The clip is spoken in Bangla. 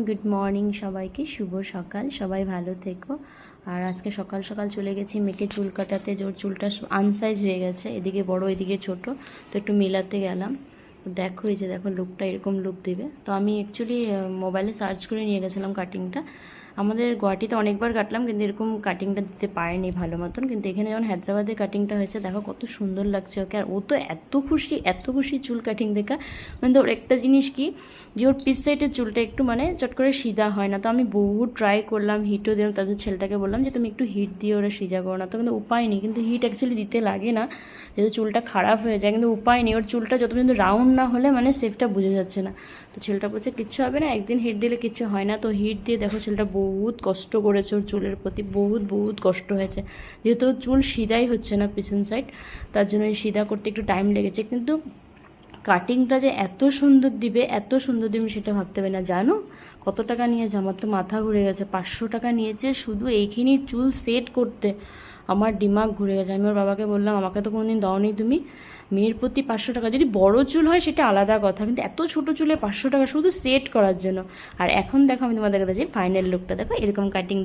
গুড মর্নিং সবাইকে, শুভ সকাল। সবাই ভালো থেকো। আর আজকে সকাল সকাল চলে গেছি মেয়েকে চুল কাটাতে। ওর চুলটা আনসাইজ হয়ে গেছে, এদিকে বড় এদিকে ছোট, তো একটু মেলাতে গেলাম। দেখো এই যে দেখো লুকটা এরকম লুক দেবে। তো আমি অ্যাকচুয়ালি মোবাইলে সার্চ করে নিয়ে গেছিলাম কাটিংটা। আমাদের গুয়াহাটিতে অনেকবার কাটলাম কিন্তু এরকম কাটিংটা দিতে পারেনি ভালো মতন, কিন্তু এখানে যখন হায়দ্রাবাদে কাটিংটা হয়েছে দেখো কত সুন্দর লাগছে ওকে। আর ও তো এত খুশি চুল কাটিং দেখা। কিন্তু ওর একটা জিনিস কি, যে ওর পিস সাইডের চুলটা একটু মানে চট করে সিধা হয় না। তো আমি বহু ট্রাই করলাম, হিটও দিলাম, তাদের ছেলেটাকে বললাম যে তুমি একটু হিট দিয়ে ওরা সিজা করো না। তো কিন্তু উপায় নেই, কিন্তু হিট অ্যাকচুয়ালি দিতে লাগে না, যেহেতু চুলটা খারাপ হয়ে যায়। কিন্তু উপায় নেই, ওর চুলটা যত পর্যন্ত রাউন্ড না হলে মানে শেপটা বোঝা যাচ্ছে না। তো ছেলেটা বলছে কিচ্ছু হবে না, একদিন হিট দিলে কিচ্ছু হয় না। তো হিট দিয়ে দেখো ছেলেটা বহুত কষ্ট করেছে, ওর চুলের প্রতি বহুত কষ্ট হয়েছে, যেহেতু ওর চুল সিধাই হচ্ছে না পিছন সাইড, তার জন্য সিধা করতে একটু টাইম লেগেছে। কিন্তু কাটিংটা যে এত সুন্দর দিবে সেটা ভাবতে পারি না। জানো কত টাকা নিয়েছে? আমার তো মাথা ঘুরে গেছে। 500 টাকা নিয়েছে শুধু এইখানি চুল সেট করতে। আমার দিমাগ ঘুরে গেছে। আমি ওর বাবাকে বললাম আমাকে তো কোনোদিন দাওনি তুমি, মেয়ের প্রতি 500 টাকা। যদি বড় চুল হয় সেটা আলাদা কথা, কিন্তু এত ছোট চুলে 500 টাকা শুধু সেট করার জন্য। আর এখন দেখো আমি তোমাদের কাছে ফাইনাল লুকটা দেখো, এরকম কাটিং